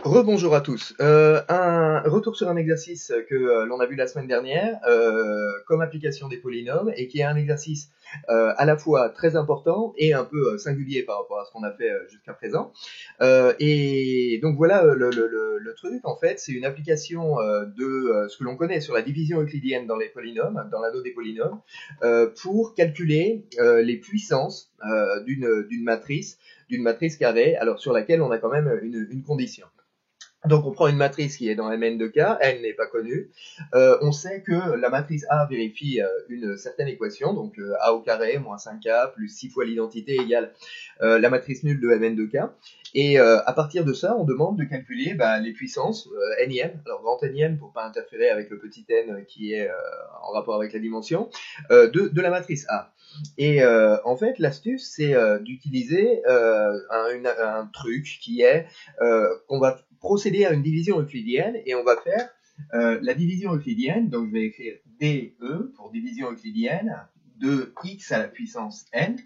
Rebonjour à tous. Un retour sur un exercice que l'on a vu la semaine dernière comme application des polynômes et qui est un exercice à la fois très important et un peu singulier par rapport à ce qu'on a fait jusqu'à présent. Et donc voilà le truc en fait, c'est une application de ce que l'on connaît sur la division euclidienne dans les polynômes, dans l'anneau des polynômes, pour calculer les puissances d'une matrice carrée, alors sur laquelle on a quand même une condition. Donc on prend une matrice qui est dans Mn de K, n n'est pas connue. On sait que la matrice A vérifie une certaine équation, donc A au carré moins 5K plus 6 fois l'identité égale la matrice nulle de Mn de K. Et à partir de ça, on demande de calculer les puissances nième, alors grand nième pour pas interférer avec le petit n qui est en rapport avec la dimension, de la matrice A. Et en fait, l'astuce, c'est d'utiliser un truc qui est qu'on va procéder à une division euclidienne et on va faire la division euclidienne, donc je vais écrire DE pour division euclidienne de x à la puissance n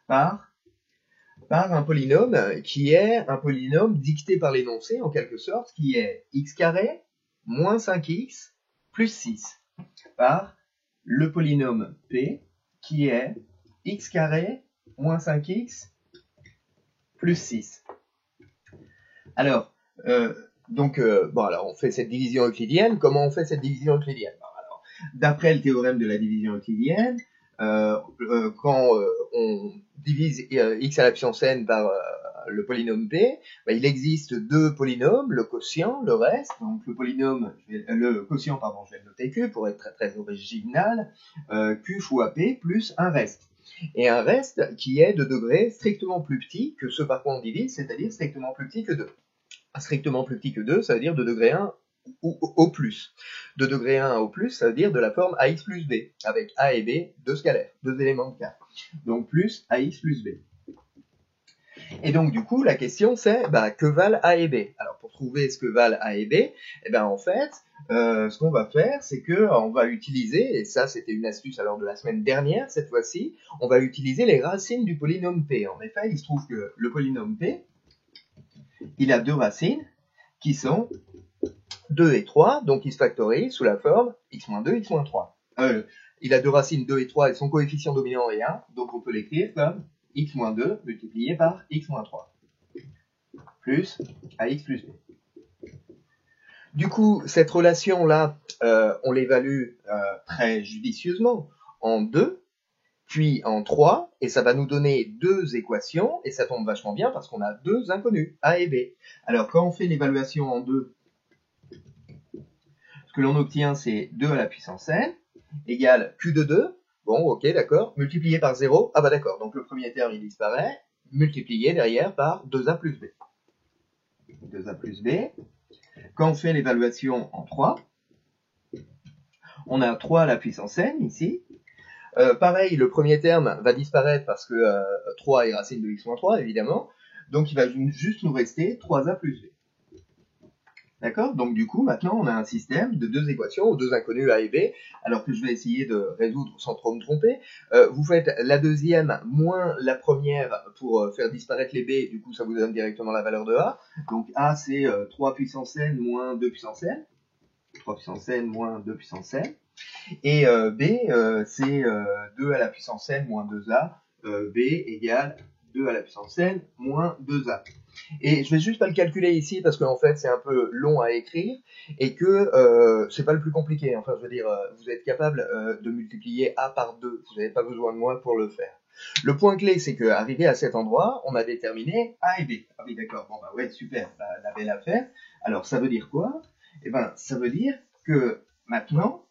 par un polynôme qui est un polynôme dicté par l'énoncé en quelque sorte, qui est x carré moins 5x plus 6 par le polynôme P qui est x carré moins 5x plus 6. Alors, alors on fait cette division euclidienne. Comment on fait cette division euclidienne? Alors, d'après le théorème de la division euclidienne, quand on divise x à la puissance n par le polynôme p, il existe deux polynômes, le quotient, le reste. Donc le quotient, je vais le noter q pour être très très original, q fois p plus un reste. Et un reste qui est de degré strictement plus petit que ce par quoi on divise, c'est-à-dire strictement plus petit que 2. Strictement plus petit que 2, ça veut dire de degré 1 au plus. De degré 1 au plus, ça veut dire de la forme ax plus b, avec a et b, deux scalaires, deux éléments de K. Donc plus ax plus b. Et donc du coup, la question c'est, que valent a et b? Alors pour trouver ce que valent a et b, en fait, ce qu'on va faire, c'est que on va utiliser, et ça c'était une astuce alors de la semaine dernière, cette fois-ci, on va utiliser les racines du polynôme p. En effet, il se trouve que le polynôme p, il a deux racines qui sont 2 et 3, donc il se factorise sous la forme x-2, x-3. Il a deux racines 2 et 3 et son coefficient dominant est 1, donc on peut l'écrire comme x-2 multiplié par x-3 plus ax plus b. Du coup, cette relation-là, on l'évalue très judicieusement en 2, puis en 3, et ça va nous donner deux équations, et ça tombe vachement bien parce qu'on a deux inconnus, a et b. Alors quand on fait l'évaluation en 2, ce que l'on obtient, c'est 2 à la puissance n, égale q de 2, bon, ok, d'accord, multiplié par 0, ah d'accord, donc le premier terme, il disparaît, multiplié derrière par 2a plus b. 2a plus b. Quand on fait l'évaluation en 3, on a 3 à la puissance n, ici. Pareil, le premier terme va disparaître parce que 3 est racine de x-3, évidemment, donc il va juste nous rester 3a plus b. D'accord? Donc du coup, maintenant, on a un système de deux équations aux deux inconnus a et b, alors que je vais essayer de résoudre sans trop me tromper. Vous faites la deuxième moins la première pour faire disparaître les b, du coup ça vous donne directement la valeur de a. Donc a c'est 3 puissance n moins 2 puissance n. 3 puissance n moins 2 puissance n. Et b c'est 2 à la puissance n moins 2a. B égale 2 à la puissance n moins 2a. Et je vais juste pas le calculer ici parce qu'en fait c'est un peu long à écrire et que c'est pas le plus compliqué. Enfin je veux dire, vous êtes capable de multiplier a par 2, vous n'avez pas besoin de moi pour le faire. Le point clé c'est qu'arrivé à cet endroit, on a déterminé a et b. Ah oui d'accord, bon ouais super, la belle affaire. Alors ça veut dire quoi? Eh ben ça veut dire que maintenant,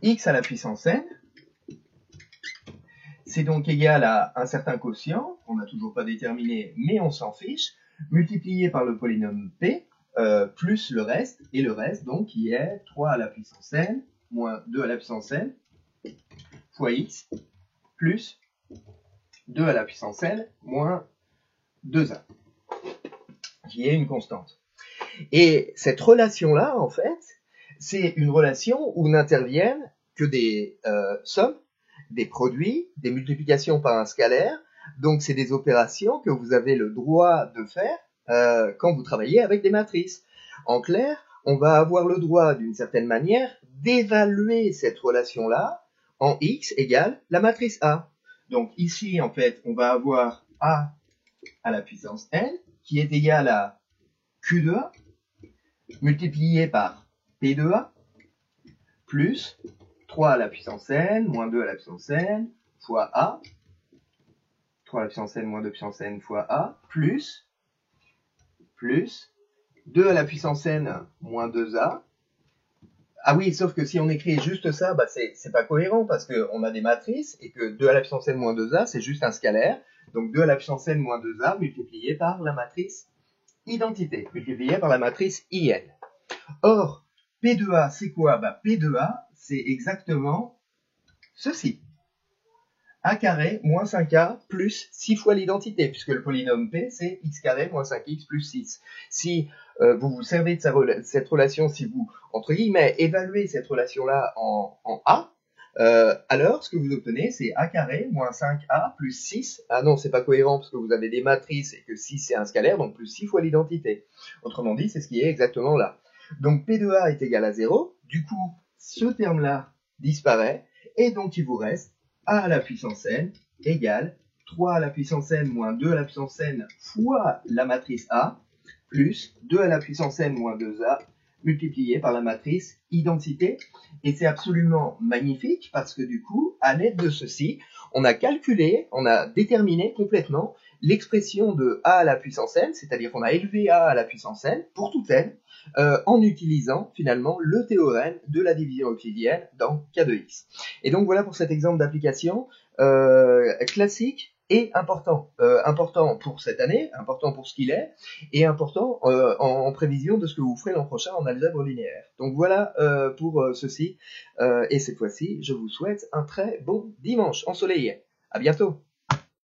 x à la puissance n, c'est donc égal à un certain quotient, qu'on n'a toujours pas déterminé, mais on s'en fiche, multiplié par le polynôme p, plus le reste, et le reste, donc, qui est 3 à la puissance n, moins 2 à la puissance n, fois x, plus 2 à la puissance n, moins 2a, qui est une constante. Et cette relation-là, en fait, c'est une relation où n'interviennent que des sommes, des produits, des multiplications par un scalaire. Donc c'est des opérations que vous avez le droit de faire quand vous travaillez avec des matrices. En clair, on va avoir le droit, d'une certaine manière, d'évaluer cette relation-là en x égale la matrice A. Donc ici, en fait, on va avoir A à la puissance n, qui est égal à Q de A, multiplié par P de A, plus 3 à la puissance n, moins 2 à la puissance n, fois A, 3 à la puissance n, moins 2 à la puissance n, fois A, plus 2 à la puissance n, moins 2A. Ah oui, sauf que si on écrit juste ça, bah c'est pas cohérent, parce qu'on a des matrices, et que 2 à la puissance n, moins 2A, c'est juste un scalaire. Donc 2 à la puissance n, moins 2A, multiplié par la matrice identité, multiplié par la matrice IN. Or, P de A, c'est quoi? Bah, P de A, c'est exactement ceci. A carré moins 5A plus 6 fois l'identité, puisque le polynôme P, c'est x carré moins 5x plus 6. Si vous vous servez de cette relation, si vous, entre guillemets, évaluez cette relation-là en A, alors ce que vous obtenez, c'est A carré moins 5A plus 6. Ah non, c'est pas cohérent, parce que vous avez des matrices et que 6 c'est un scalaire, donc plus 6 fois l'identité. Autrement dit, c'est ce qui est exactement là. Donc P de A est égal à 0, du coup, ce terme-là disparaît, et donc il vous reste A à la puissance n égale 3 à la puissance n moins 2 à la puissance n fois la matrice A, plus 2 à la puissance n moins 2A, multiplié par la matrice identité. Et c'est absolument magnifique, parce que du coup, à l'aide de ceci, on a calculé, on a déterminé complètement l'expression de A à la puissance n, c'est-à-dire qu'on a élevé A à la puissance n, pour tout n, en utilisant finalement le théorème de la division euclidienne dans K de x. Et donc voilà pour cet exemple d'application classique et important. Important pour cette année, important pour ce qu'il est, et important en prévision de ce que vous ferez l'an prochain en algèbre linéaire. Donc voilà pour ceci, et cette fois-ci, je vous souhaite un très bon dimanche ensoleillé. À bientôt.